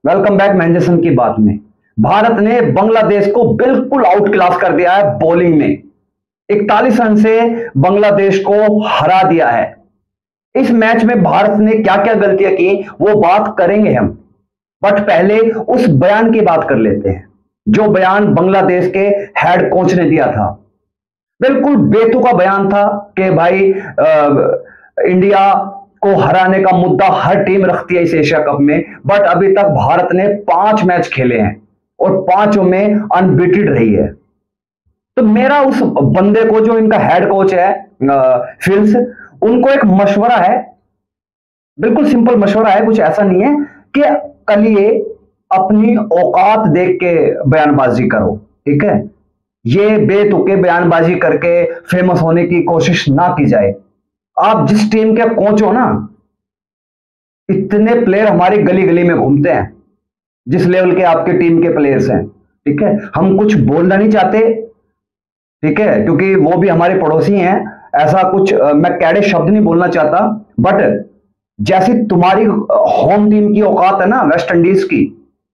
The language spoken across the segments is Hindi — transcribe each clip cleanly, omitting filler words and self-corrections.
वेलकम बैक मैंजेसन की बात में। भारत ने बांग्लादेश को बिल्कुल आउट क्लास कर दिया है बॉलिंग में। 41 रन से बांग्लादेश को हरा दिया है। इस मैच में भारत ने क्या क्या गलतियां की वो बात करेंगे हम, बट पहले उस बयान की बात कर लेते हैं जो बयान बांग्लादेश के हेड कोच ने दिया था। बिल्कुल बेतुका बयान था कि भाई इंडिया को हराने का मुद्दा हर टीम रखती है इस एशिया कप में, बट अभी तक भारत ने 5 मैच खेले हैं और 5 में अनबीटेड रही है। तो मेरा उस बंदे को, जो इनका हेड कोच है फिल्स, उनको एक मशवरा है, बिल्कुल सिंपल मशवरा है, कुछ ऐसा नहीं है कि कल ये अपनी औकात देख के बयानबाजी करो, ठीक है। ये बेतुके बयानबाजी करके फेमस होने की कोशिश ना की जाए। आप जिस टीम के कोच हो ना, इतने प्लेयर हमारी गली गली में घूमते हैं जिस लेवल के आपके टीम के प्लेयर्स हैं, ठीक है। हम कुछ बोलना नहीं चाहते, ठीक है, क्योंकि वो भी हमारे पड़ोसी हैं। ऐसा कुछ मैं कैडे शब्द नहीं बोलना चाहता, बट जैसी तुम्हारी होम टीम की औकात है ना वेस्ट इंडीज की,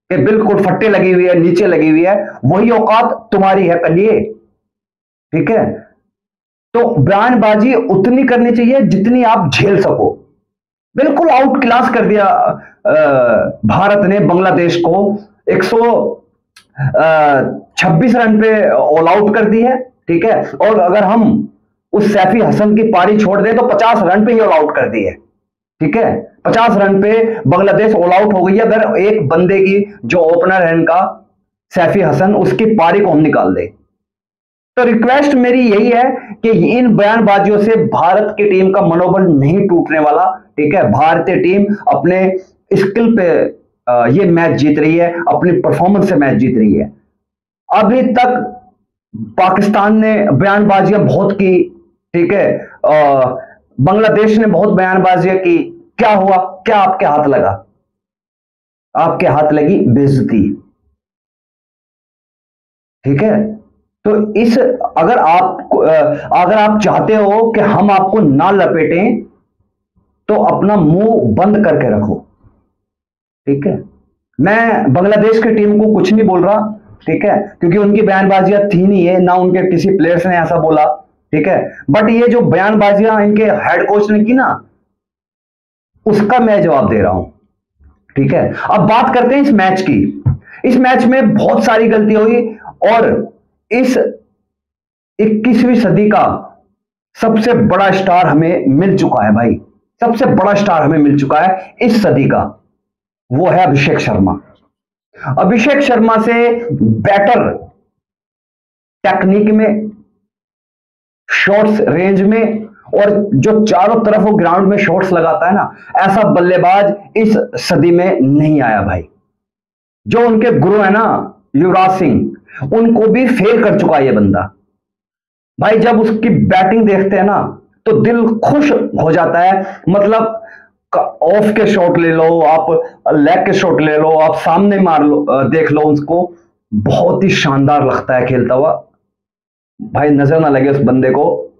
कि बिल्कुल फट्टे लगी हुई है, नीचे लगी हुई है, वही औकात तुम्हारी है कलिए, ठीक है। तो बयानबाजी उतनी करनी चाहिए जितनी आप झेल सको। बिल्कुल आउट क्लास कर दिया भारत ने बांग्लादेश को। 126 रन पे ऑल आउट कर दी है, ठीक है। और अगर हम उस सैफी हसन की पारी छोड़ दें तो 50 रन पे ही ऑल आउट कर दी है, ठीक है। 50 रन पे बांग्लादेश ऑल आउट हो गई है। अगर एक बंदे की, जो ओपनर है इनका सैफी हसन, उसकी पारी को हम निकाल दें। तो रिक्वेस्ट मेरी यही है कि इन बयानबाजियों से भारत की टीम का मनोबल नहीं टूटने वाला, ठीक है। भारतीय टीम अपने स्किल पे ये मैच जीत रही है, अपनी परफॉर्मेंस से मैच जीत रही है। अभी तक पाकिस्तान ने बयानबाजियां बहुत की, ठीक है, बांग्लादेश ने बहुत बयानबाजियां की। क्या हुआ? क्या आपके हाथ लगा? आपके हाथ लगी बेइज्जती, ठीक है। तो इस अगर आप चाहते हो कि हम आपको ना लपेटें, तो अपना मुंह बंद करके रखो, ठीक है। मैं बांग्लादेश की टीम को कुछ नहीं बोल रहा, ठीक है, क्योंकि उनकी बयानबाजियां थी नहीं है, ना उनके किसी प्लेयर्स ने ऐसा बोला, ठीक है। बट ये जो बयानबाजियां इनके हेड कोच ने की ना, उसका मैं जवाब दे रहा हूं, ठीक है। अब बात करते हैं इस मैच की। इस मैच में बहुत सारी गलती हुई और इस 21वीं सदी का सबसे बड़ा स्टार हमें मिल चुका है भाई। सबसे बड़ा स्टार हमें मिल चुका है इस सदी का, वो है अभिषेक शर्मा। अभिषेक शर्मा से बेटर टेक्निक में, शॉट्स रेंज में, और जो चारों तरफ वो ग्राउंड में शॉट्स लगाता है ना, ऐसा बल्लेबाज इस सदी में नहीं आया भाई। जो उनके गुरु है ना युवराज सिंह, उनको भी फेल कर चुका है ये बंदा भाई। जब उसकी बैटिंग देखते हैं ना तो दिल खुश हो जाता है। मतलब ऑफ के शॉट ले लो आप, लेग के शॉट ले लो आप, सामने मार लो, देख लो उसको, बहुत ही शानदार लगता है खेलता हुआ भाई। नजर ना लगे उस बंदे को,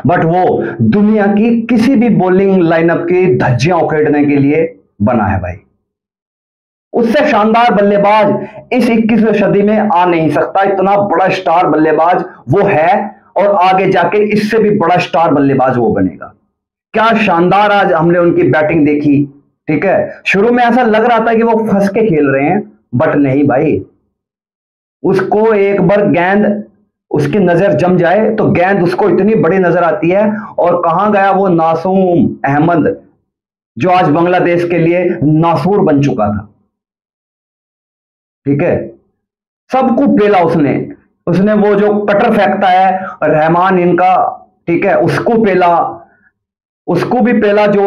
बट वो दुनिया की किसी भी बॉलिंग लाइनअप की धज्जियां उखेड़ने के लिए बना है भाई। उससे शानदार बल्लेबाज इस 21वीं सदी में आ नहीं सकता। इतना बड़ा स्टार बल्लेबाज वो है और आगे जाके इससे भी बड़ा स्टार बल्लेबाज वो बनेगा। क्या शानदार आज हमने उनकी बैटिंग देखी, ठीक है। शुरू में ऐसा लग रहा था कि वो फंस के खेल रहे हैं, बट नहीं भाई। उसको एक बार गेंद, उसकी नजर जम जाए तो गेंद उसको इतनी बड़ी नजर आती है। और कहां गया वो नासूम अहमद, जो आज बांग्लादेश के लिए नासूर बन चुका था, ठीक है। सबको पेला उसने। उसने वो जो कटर फेंकता है रहमान इनका, ठीक है, उसको पेला। उसको भी पेला जो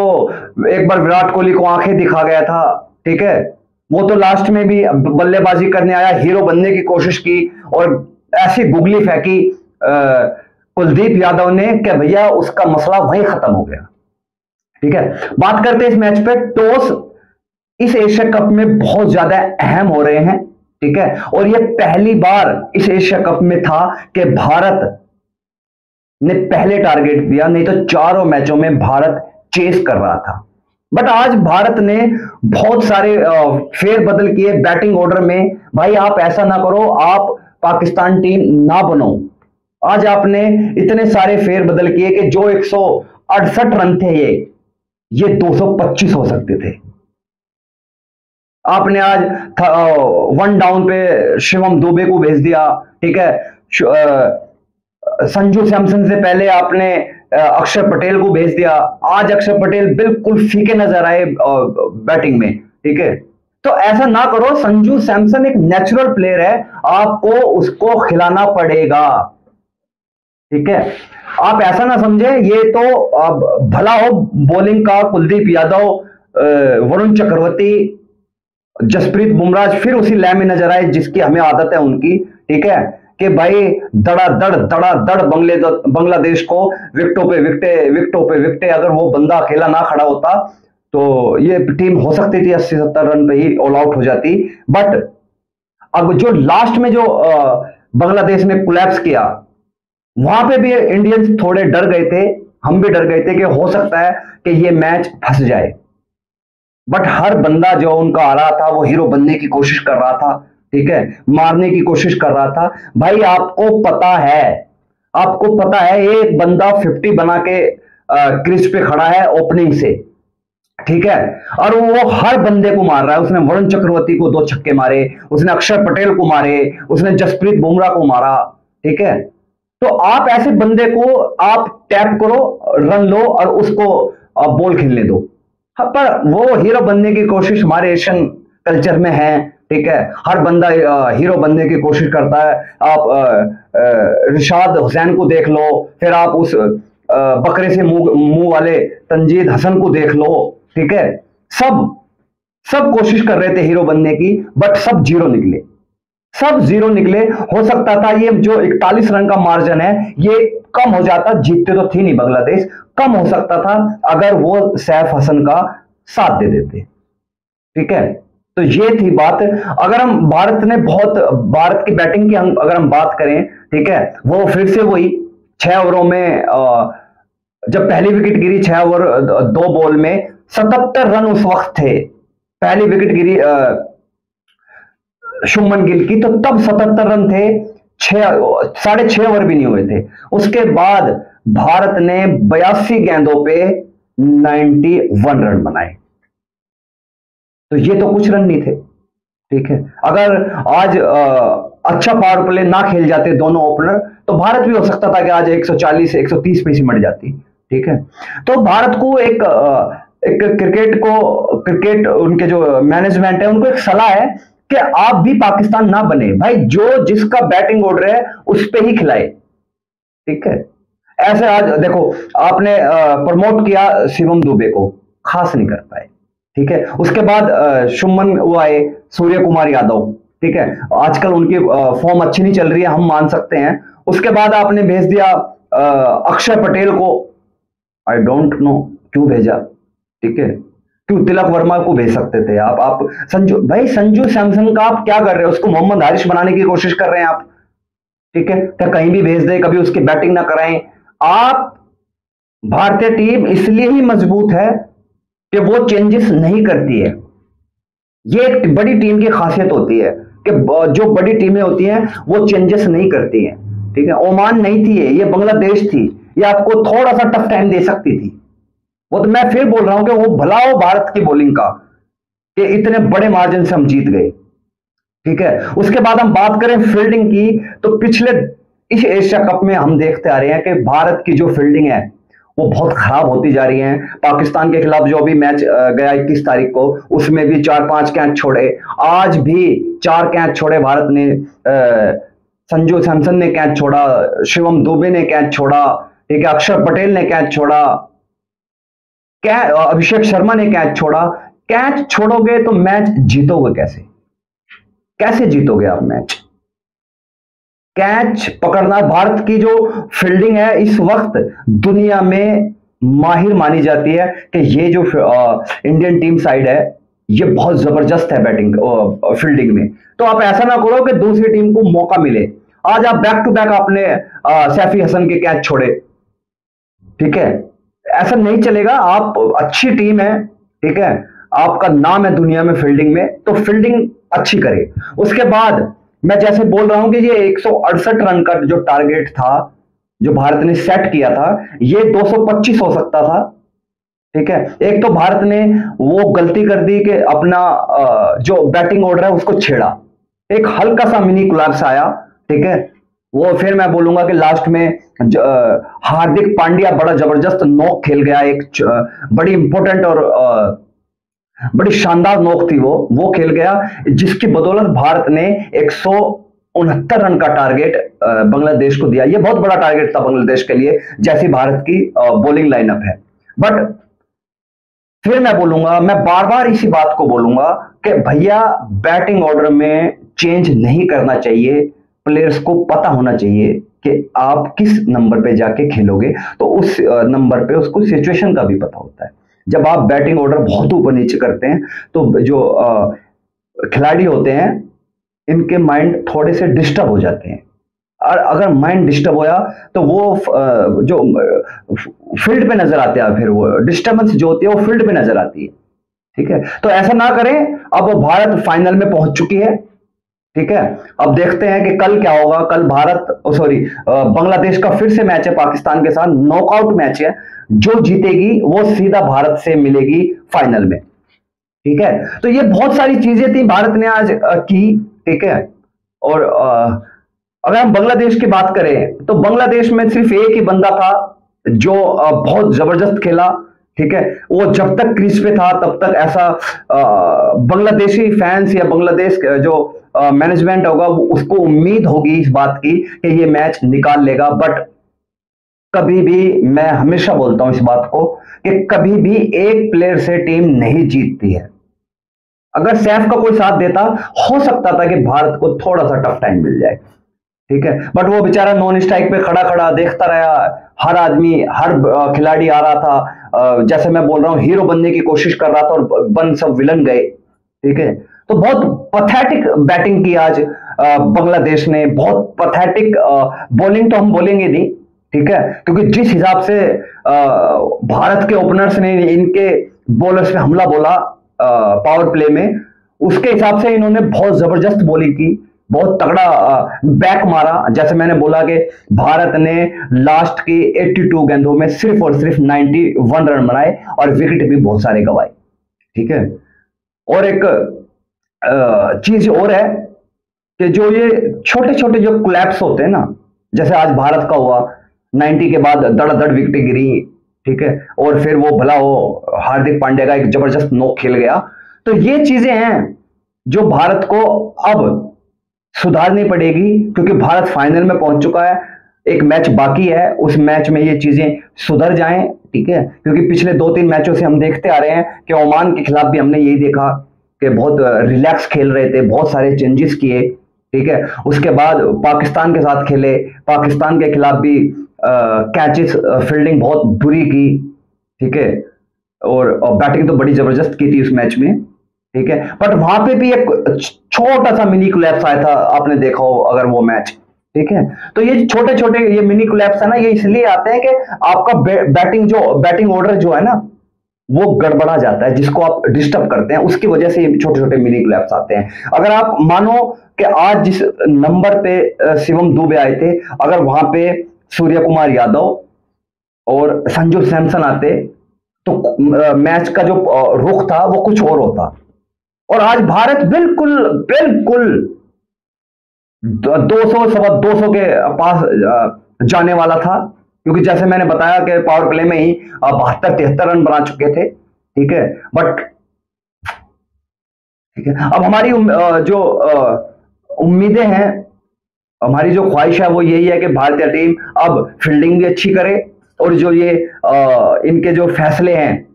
एक बार विराट कोहली को आंखें दिखा गया था, ठीक है। वो तो लास्ट में भी बल्लेबाजी करने आया, हीरो बनने की कोशिश की और ऐसी गुगली फेंकी कुलदीप यादव ने कि भैया उसका मसला वहीं खत्म हो गया, ठीक है। बात करते हैं इस मैच पे। टॉस इस एशिया कप में बहुत ज्यादा अहम हो रहे हैं, ठीक है। और यह पहली बार इस एशिया कप में था कि भारत ने पहले टारगेट दिया, नहीं तो चारों मैचों में भारत चेस कर रहा था। बट आज भारत ने बहुत सारे फेर बदल किए बैटिंग ऑर्डर में। भाई आप ऐसा ना करो, आप पाकिस्तान टीम ना बनो। आज आपने इतने सारे फेर बदल किए कि जो 168 रन थे ये 225 हो सकते थे। आपने आज वन डाउन पे शिवम दुबे को भेज दिया, ठीक है। संजू सैमसन से पहले आपने अक्षर पटेल को भेज दिया। आज अक्षर पटेल बिल्कुल फीके नजर आए बैटिंग में, ठीक है। तो ऐसा ना करो, संजू सैमसन एक नेचुरल प्लेयर है, आपको उसको खिलाना पड़ेगा, ठीक है। आप ऐसा ना समझे ये तो भला हो बॉलिंग का कुलदीप यादव, वरुण चक्रवर्ती, जसप्रीत बुमराह फिर उसी लय में नजर आए जिसकी हमें आदत है उनकी, ठीक है, कि भाई धड़ा धड़ बांग्लादेश को विकेटों पे विकेटे अगर वो बंदा अकेला ना खड़ा होता तो ये टीम हो सकती थी 80-70 रन पे ही ऑल आउट हो जाती। बट अब जो लास्ट में जो बांग्लादेश ने कोलैप्स किया, वहां पे भी इंडियंस थोड़े डर गए थे, हम भी डर गए थे कि हो सकता है कि ये मैच फंस जाए। बट हर बंदा जो उनका आ रहा था वो हीरो बनने की कोशिश कर रहा था, ठीक है, मारने की कोशिश कर रहा था। भाई आपको पता है एक बंदा 50 बना के क्रीज पे खड़ा है ओपनिंग से, ठीक है, और वो हर बंदे को मार रहा है। उसने वरुण चक्रवर्ती को 2 छक्के मारे, उसने अक्षर पटेल को मारे, उसने जसप्रीत बुमराह को मारा, ठीक है। तो आप ऐसे बंदे को आप टैप करो, रन लो और उसको बॉल खेलने दो। हाँ, पर वो हीरो बनने की कोशिश हमारे एशियन कल्चर में है, ठीक है। हर बंदा हीरो बनने की कोशिश करता है। आप रिशाद हुसैन को देख लो, फिर आप उस बकरे से मुंह वाले तंजीद हसन को देख लो, ठीक है। सब सब कोशिश कर रहे थे हीरो बनने की, बट सब जीरो निकले, सब जीरो निकले। हो सकता था ये जो 41 रन का मार्जिन है ये कम हो जाता, जीतते तो थी नहीं बांग्लादेश, कम हो सकता था अगर वो सैफ हसन का साथ दे देते, ठीक है। तो ये थी बात। अगर हम भारत की बैटिंग की अगर हम बात करें, ठीक है, वो फिर से वही 6 ओवरों में जब पहली विकेट गिरी 6 ओवर 2 बॉल में 77 रन उस वक्त थे। पहली विकेट गिरी शुभमन गिल की, तो तब 77 रन थे, 6.5 ओवर भी नहीं हुए थे। उसके बाद भारत ने 82 गेंदों पे 91 रन बनाए। तो ये तो कुछ रन नहीं थे, ठीक है। अगर आज अच्छा पावर प्ले ना खेल जाते दोनों ओपनर तो भारत भी हो सकता था कि आज 140 130 पे सिमट जाती, ठीक है। तो भारत को एक क्रिकेट उनके जो मैनेजमेंट है उनको एक सलाह है कि आप भी पाकिस्तान ना बने भाई, जो जिसका बैटिंग ऑर्डर है उस पे ही खिलाए, ठीक है। ऐसे आज देखो आपने प्रमोट किया शिवम दुबे को, खास नहीं कर पाए, ठीक है। उसके बाद शुभमन वो आए सूर्य कुमार यादव, ठीक है, आजकल उनकी फॉर्म अच्छी नहीं चल रही है, हम मान सकते हैं। उसके बाद आपने भेज दिया अक्षर पटेल को, आई डोंट नो क्यों भेजा, ठीक है। क्यों तिलक वर्मा को भेज सकते थे आप संजू सैमसन का आप क्या कर रहे हो, उसको मोहम्मद हारिस बनाने की कोशिश कर रहे हैं आप, ठीक है। क्या कहीं भी भेज दे, कभी उसकी बैटिंग ना कराएं आप। भारतीय टीम इसलिए ही मजबूत है कि वो चेंजेस नहीं करती है। ये एक बड़ी टीम की खासियत होती है कि जो बड़ी टीमें होती हैं वो चेंजेस नहीं करती हैं, ठीक है। ओमान नहीं थी ये बांग्लादेश थी, ये आपको थोड़ा सा टफ टाइम दे सकती थी। वो तो मैं फिर बोल रहा हूं कि वो भला हो भारत की बॉलिंग का कि इतने बड़े मार्जिन से हम जीत गए, ठीक है। उसके बाद हम बात करें फील्डिंग की, तो पिछले इस एशिया कप में हम देखते आ रहे हैं कि भारत की जो फील्डिंग है वो बहुत खराब होती जा रही है। पाकिस्तान के खिलाफ जो भी मैच गया 21 तारीख को, उसमें भी 4-5 कैच छोड़े, आज भी 4 कैच छोड़े भारत ने। संजू सैमसन ने कैच छोड़ा, शिवम दुबे ने कैच छोड़ा, ठीक है, अक्षर पटेल ने कैच छोड़ा, अभिषेक शर्मा ने कैच छोड़ा। कैच छोड़ोगे तो मैच जीतोगे कैसे, कैसे जीतोगे आप मैच। कैच पकड़ना, भारत की जो फील्डिंग है इस वक्त दुनिया में माहिर मानी जाती है कि ये जो इंडियन टीम साइड है ये बहुत जबरदस्त है बैटिंग फील्डिंग में। तो आप ऐसा ना करो कि दूसरी टीम को मौका मिले। आज आप बैक टू बैक आपने सैफी हसन के कैच छोड़े, ठीक है, ऐसा नहीं चलेगा। आप अच्छी टीम है, ठीक है, आपका नाम है दुनिया में फील्डिंग में, तो फील्डिंग अच्छी करे। उसके बाद मैं जैसे बोल रहा हूं कि ये 168 रन का जो टारगेट था जो भारत ने सेट किया था, ये 225 हो सकता था। ठीक है, एक तो भारत ने वो गलती कर दी कि अपना जो बैटिंग ऑर्डर है उसको छेड़ा, एक हल्का सा मिनी कोलैप्स आया। ठीक है, वो फिर मैं बोलूंगा कि लास्ट में हार्दिक पांड्या बड़ा जबरदस्त नॉक खेल गया, एक बड़ी इंपॉर्टेंट और बड़ी शानदार नॉक थी वो खेल गया, जिसकी बदौलत भारत ने 169 रन का टारगेट बांग्लादेश को दिया। ये बहुत बड़ा टारगेट था बांग्लादेश के लिए, जैसी भारत की बॉलिंग लाइनअप है। बट फिर मैं बोलूंगा, मैं बार बार इसी बात को बोलूंगा कि भैया बैटिंग ऑर्डर में चेंज नहीं करना चाहिए। प्लेयर्स को पता होना चाहिए कि आप किस नंबर पे जाके खेलोगे, तो उस नंबर पे उसको सिचुएशन का भी पता होता है। जब आप बैटिंग ऑर्डर बहुत ऊपर नीचे करते हैं तो जो खिलाड़ी होते हैं इनके माइंड थोड़े से डिस्टर्ब हो जाते हैं, और अगर माइंड डिस्टर्ब होया तो वो जो फील्ड पे नजर आते हैं, फिर वो डिस्टर्बेंस जो होती है वो फील्ड पे नजर आती है। ठीक है, तो ऐसा ना करें। अब भारत फाइनल में पहुंच चुकी है। ठीक है, अब देखते हैं कि कल क्या होगा। कल बांग्लादेश का फिर से मैच है पाकिस्तान के साथ, नॉकआउट मैच है। जो जीतेगी वो सीधा भारत से मिलेगी फाइनल में। ठीक है, तो ये बहुत सारी चीजें थी भारत ने आज की। ठीक है, और अगर हम बांग्लादेश की बात करें तो बांग्लादेश में सिर्फ एक ही बंदा था जो बहुत जबरदस्त खेला। ठीक है, वो जब तक क्रीज पे था तब तक ऐसा बांग्लादेशी फैंस या बांग्लादेश जो मैनेजमेंट होगा उसको उम्मीद होगी इस बात की कि ये मैच निकाल लेगा। बट कभी भी, मैं हमेशा बोलता हूं इस बात को, कि कभी भी एक प्लेयर से टीम नहीं जीतती है। अगर सैफ का कोई साथ देता, हो सकता था कि भारत को थोड़ा सा टफ टाइम मिल जाए। ठीक है, बट वो बेचारा नॉन स्ट्राइक पे खड़ा खड़ा देखता रहा। हर आदमी, हर खिलाड़ी आ रहा था, जैसे मैं बोल रहा हूँ, हीरो बनने की कोशिश कर रहा था और बन सब विलन गए। ठीक है, तो बहुत पथेटिक बैटिंग की आज बांग्लादेश ने, बहुत पथेटिक बॉलिंग तो हम बोलेंगे नहीं। ठीक है, क्योंकि जिस हिसाब से भारत के ओपनर्स ने इनके बॉलर्स पे हमला बोला पावर प्ले में, उसके हिसाब से इन्होंने बहुत जबरदस्त बॉलिंग की, बहुत तगड़ा बैक मारा। जैसे मैंने बोला कि भारत ने लास्ट की 82 गेंदों में सिर्फ और सिर्फ 91 रन बनाए और विकेट भी बहुत सारे गंवाए। ठीक है, और एक चीज और है कि जो ये छोटे छोटे जो कोलैप्स होते हैं ना, जैसे आज भारत का हुआ, 90 के बाद धड़ाधड़ विकेट गिरी। ठीक है, और फिर वो भला हो हार्दिक पांड्या का एक जबरदस्त नॉक खेल गया। तो ये चीजें हैं जो भारत को अब सुधारनी पड़ेगी, क्योंकि भारत फाइनल में पहुंच चुका है। एक मैच बाकी है, उस मैच में ये चीजें सुधर जाएं। ठीक है, क्योंकि पिछले 2-3 मैचों से हम देखते आ रहे हैं कि ओमान के खिलाफ भी हमने यही देखा कि बहुत रिलैक्स खेल रहे थे, बहुत सारे चेंजेस किए। ठीक है, उसके बाद पाकिस्तान के साथ खेले, पाकिस्तान के खिलाफ भी कैचेस, फील्डिंग बहुत बुरी की। ठीक है, और बैटिंग तो बड़ी जबरदस्त की थी उस मैच में। ठीक है, बट वहां पे भी एक छोटा सा मिनी कोलैप्स आया था, आपने देखा हो अगर वो मैच। ठीक है, तो ये छोटे छोटे ये मिनी कोलैप्स है ना, ये इसलिए आते हैं कि आपका बैटिंग ऑर्डर जो है ना वो गड़बड़ा जाता है, जिसको आप डिस्टर्ब करते हैं, उसकी वजह से ये छोटे छोटे मिनी कोलैप्स आते हैं। अगर आप मानो कि आज जिस नंबर पे शिवम दुबे आए थे, अगर वहां पे सूर्य कुमार यादव और संजू सैमसन आते तो मैच का जो रुख था वो कुछ और होता। और आज भारत बिल्कुल बिल्कुल 200 सवा 200 के पास जाने वाला था, क्योंकि जैसे मैंने बताया कि पावर प्ले में ही 72-73 रन बना चुके थे। ठीक है, बट ठीक है, अब हमारी जो उम्मीदें हैं, हमारी जो ख्वाहिश है वो यही है कि भारतीय टीम अब फील्डिंग भी अच्छी करे, और जो ये इनके जो फैसले हैं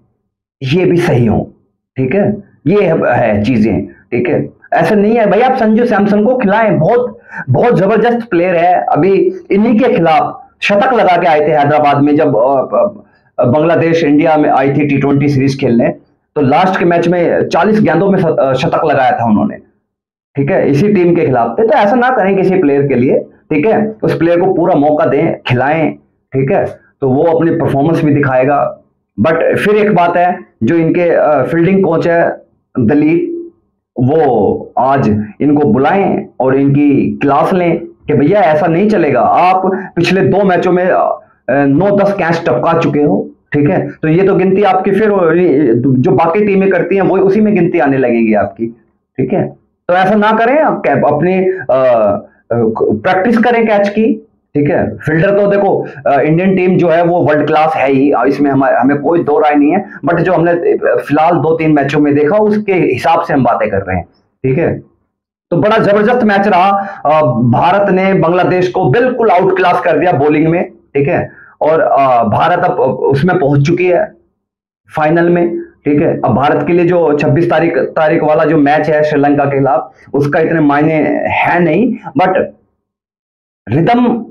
ये भी सही हों। ठीक है, ये है चीजें। ठीक है, ऐसा नहीं है भाई, आप संजू सैमसन को खिलाएं, बहुत बहुत जबरदस्त प्लेयर है। अभी इन्हीं के खिलाफ शतक लगा के आए थे हैदराबाद में, जब बांग्लादेश इंडिया में आई थी T20 सीरीज खेलने, तो लास्ट के मैच में 40 गेंदों में शतक लगाया था उन्होंने। ठीक है, इसी टीम के खिलाफ थे। तो ऐसा ना करें किसी प्लेयर के लिए। ठीक है, उस प्लेयर को पूरा मौका दें, खिलाएं। ठीक है, तो वो अपनी परफॉर्मेंस भी दिखाएगा। बट फिर एक बात है, जो इनके फील्डिंग कोच है दलीप, वो आज इनको बुलाएं और इनकी क्लास लें कि भैया ऐसा नहीं चलेगा। आप पिछले 2 मैचों में 9-10 कैच टपका चुके हो, ठीक है, तो ये तो गिनती आपकी फिर जो बाकी टीमें करती हैं वो उसी में गिनती आने लगेगी आपकी, ठीक है। तो ऐसा ना करें, अपनी प्रैक्टिस करें कैच की, ठीक है। फील्डर तो देखो, इंडियन टीम जो है वो वर्ल्ड क्लास है ही, इसमें हमें कोई दो राय नहीं है, बट जो हमने फिलहाल 2-3 मैचों में देखा उसके हिसाब से हम बातें कर रहे हैं, ठीक है। तो बड़ा जबरदस्त मैच रहा। भारत ने बांग्लादेश को बिल्कुल आउट क्लास कर दिया बॉलिंग में, ठीक है। और भारत अब उसमें पहुंच चुकी है फाइनल में, ठीक है। अब भारत के लिए जो 26 तारीख वाला जो मैच है श्रीलंका के खिलाफ, उसका इतने मायने है नहीं, बट रिदम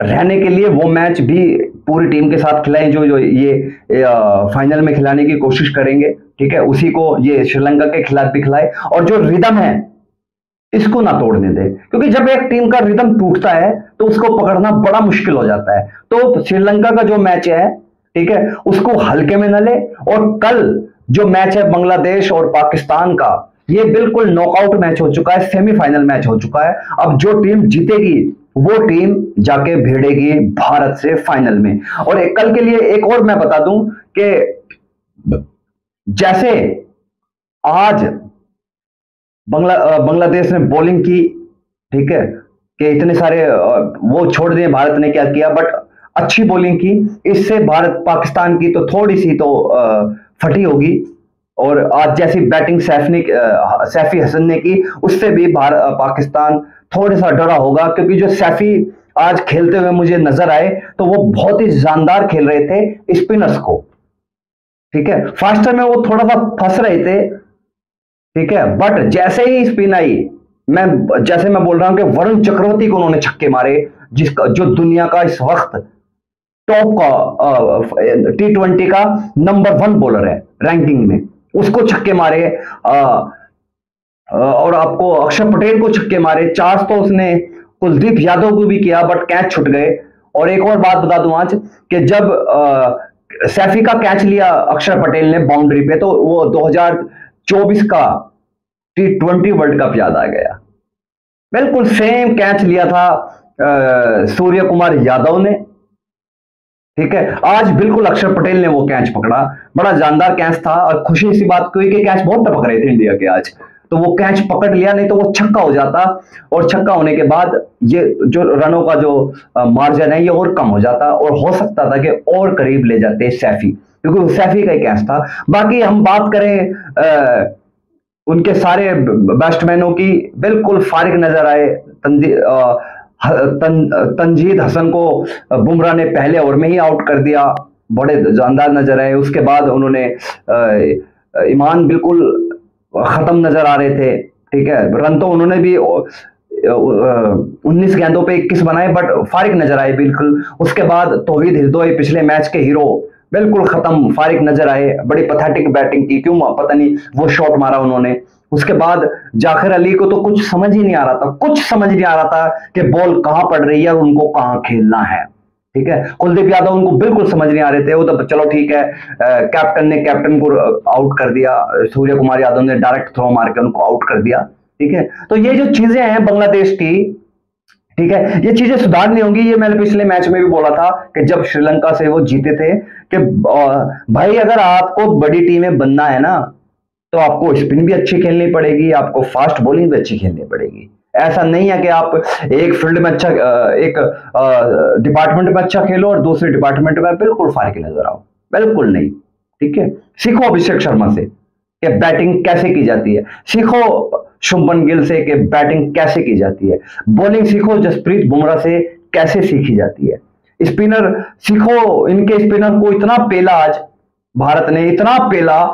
रहने के लिए वो मैच भी पूरी टीम के साथ खिलाएं, जो जो ये फाइनल में खिलाने की कोशिश करेंगे, ठीक है, उसी को ये श्रीलंका के खिलाफ भी खिलाए, और जो रिदम है इसको ना तोड़ने दे, क्योंकि जब एक टीम का रिदम टूटता है तो उसको पकड़ना बड़ा मुश्किल हो जाता है। तो श्रीलंका का जो मैच है, ठीक है, उसको हल्के में न ले, और कल जो मैच है बांग्लादेश और पाकिस्तान का, ये बिल्कुल नॉकआउट मैच हो चुका है, सेमीफाइनल मैच हो चुका है। अब जो टीम जीतेगी वो टीम जाके भिड़ेगी भारत से फाइनल में। और कल के लिए एक और मैं बता दूं कि जैसे आज बांग्लादेश ने बॉलिंग की, ठीक है, कि इतने सारे वो छोड़ दिए भारत ने क्या किया, बट अच्छी बॉलिंग की, इससे भारत पाकिस्तान की तो थोड़ी सी तो फटी होगी। और आज जैसी बैटिंग सैफी हसन ने की, उससे भी पाकिस्तान थोड़ा सा डरा होगा, क्योंकि जो सैफी आज खेलते हुए मुझे नजर आए तो वो बहुत ही शानदार खेल रहे थे स्पिनर्स को, ठीक है। फास्टर में वो थोड़ा सा फंस रहे थे, ठीक है, बट जैसे ही स्पिन आई, जैसे मैं बोल रहा हूं कि वरुण चक्रवर्ती को उन्होंने छक्के मारे, जिसका जो दुनिया का इस वक्त टॉप का T20 का नंबर 1 बॉलर है रैंकिंग में, उसको छक्के मारे। और आपको अक्षर पटेल को छक्के मारे, चार्ज तो उसने कुलदीप यादव को भी किया, बट कैच छूट गए। और एक और बात बता दूं आज, कि जब सैफी का कैच लिया अक्षर पटेल ने बाउंड्री पे, तो वो 2024 का T20 वर्ल्ड कप याद आ गया। बिल्कुल सेम कैच लिया था सूर्य कुमार यादव ने, ठीक है। आज बिल्कुल अक्षर पटेल ने वो कैच पकड़ा, बड़ा जानदार कैच था, और खुशी सी बात हुई कि कैच बहुत टपक रहे थे इंडिया के आज, तो वो कैच पकड़ लिया, नहीं तो वो छक्का हो जाता, और छक्का होने के बाद ये जो रनों का जो मार्जिन है ये और कम हो जाता, और हो सकता था कि और करीब ले जाते सैफी, क्योंकि वो सैफी का ही कैच था। बाकी हम बात करें उनके सारे बैट्समैनों की, बिल्कुल फारिग नजर आए। तंजीद हसन को बुमराह ने पहले ओवर में ही आउट कर दिया, बड़े जानदार नजर आए। उसके बाद उन्होंने ईमान बिल्कुल खत्म नजर आ रहे थे, ठीक है। रन तो उन्होंने भी 19 गेंदों पे 21 बनाए, बट फारिग नजर आए बिल्कुल। उसके बाद तौहीद हिरदोई, पिछले मैच के हीरो, बिल्कुल खत्म, फारिग नजर आए, बड़ी पथेटिक बैटिंग की, क्यों पता नहीं वो शॉट मारा उन्होंने। उसके बाद जाकिर अली को तो कुछ समझ ही नहीं आ रहा था, कुछ समझ नहीं आ रहा था कि बॉल कहां पड़ रही है और उनको कहां खेलना है, ठीक है। कुलदीप यादव उनको बिल्कुल समझ नहीं आ रहे थे, वो तो चलो ठीक है, कैप्टन ने कैप्टन को आउट कर दिया, सूर्य कुमार यादव ने डायरेक्ट थ्रो मार के उनको आउट कर दिया, ठीक है। तो ये जो चीजें हैं बांग्लादेश की, ठीक है, ये चीजें सुधारनी होंगी। ये मैंने पिछले मैच में भी बोला था कि जब श्रीलंका से वो जीते थे, कि भाई अगर आपको बड़ी टीमें बनना है ना, तो आपको स्पिन भी अच्छी खेलनी पड़ेगी, आपको फास्ट बॉलिंग भी अच्छी खेलनी पड़ेगी। ऐसा नहीं है कि आप एक फील्ड में अच्छा, एक डिपार्टमेंट में अच्छा खेलो और दूसरे डिपार्टमेंट में बिल्कुल फारिग नजर आओ, बिल्कुल नहीं, ठीक है। सीखो अभिषेक शर्मा से कि बैटिंग कैसे की जाती है, सीखो शुभमन गिल से कि बैटिंग कैसे की जाती है, बॉलिंग सीखो जसप्रीत बुमराह से कैसे सीखी जाती है, स्पिनर सीखो, इनके स्पिनर को इतना पेला आज भारत ने, इतना पेला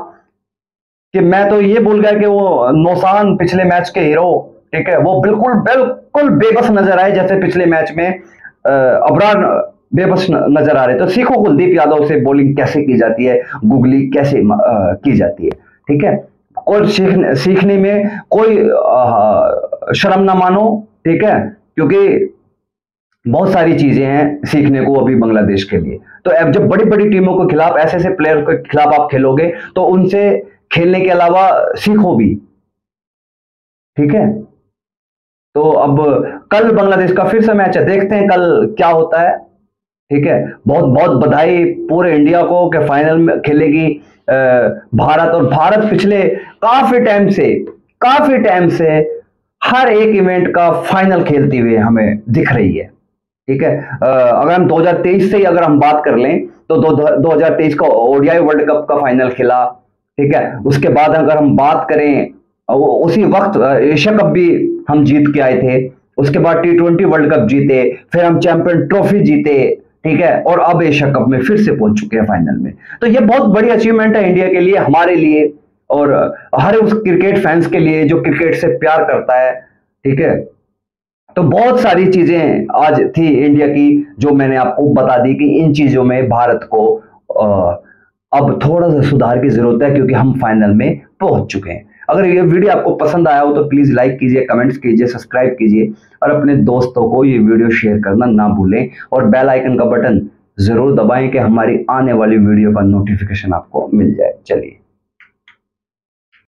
कि मैं तो ये भूल गया कि वो नौसान पिछले मैच के हीरो, ठीक है, वो बिल्कुल बिल्कुल बेबस नजर आए, जैसे पिछले मैच में अबरार बेबस नजर आ रहे। तो सीखो कुलदीप यादव से बॉलिंग कैसे की जाती है, गुगली कैसे की जाती है, ठीक है। और सीखने में कोई शर्म ना मानो, ठीक है, क्योंकि बहुत सारी चीजें हैं सीखने को अभी बांग्लादेश के लिए। तो अब जब बड़ी बड़ी टीमों के खिलाफ, ऐसे ऐसे प्लेयर के खिलाफ आप खेलोगे, तो उनसे खेलने के अलावा सीखो भी। ठीक है, तो अब कल बांग्लादेश का फिर से मैच है, देखते हैं कल क्या होता है। ठीक है, बहुत बहुत बधाई पूरे इंडिया को कि फाइनल में खेलेगी भारत। और भारत पिछले काफी टाइम से हर एक इवेंट का फाइनल खेलती हुए हमें दिख रही है। ठीक है, अगर हम 2023 से ही अगर हम बात कर लें, तो 2023 का ओडीआई वर्ल्ड कप का फाइनल खेला। ठीक है, उसके बाद अगर हम बात करें, उसी वक्त एशिया कप भी हम जीत के आए थे। उसके बाद T20 वर्ल्ड कप जीते, फिर हम चैंपियन ट्रॉफी जीते। ठीक है, और अब एशिया कप में फिर से पहुंच चुके हैं फाइनल में। तो ये बहुत बड़ी अचीवमेंट है इंडिया के लिए, हमारे लिए, और हर उस क्रिकेट फैंस के लिए जो क्रिकेट से प्यार करता है। ठीक है, तो बहुत सारी चीजें आज थी इंडिया की जो मैंने आपको बता दी कि इन चीजों में भारत को अब थोड़ा सा सुधार की जरूरत है, क्योंकि हम फाइनल में पहुंच चुके हैं। अगर ये वीडियो आपको पसंद आया हो तो प्लीज लाइक कीजिए, कमेंट्स कीजिए, सब्सक्राइब कीजिए, और अपने दोस्तों को ये वीडियो शेयर करना ना भूलें, और बेल आइकन का बटन जरूर दबाएं कि हमारी आने वाली वीडियो का नोटिफिकेशन आपको मिल जाए। चलिए।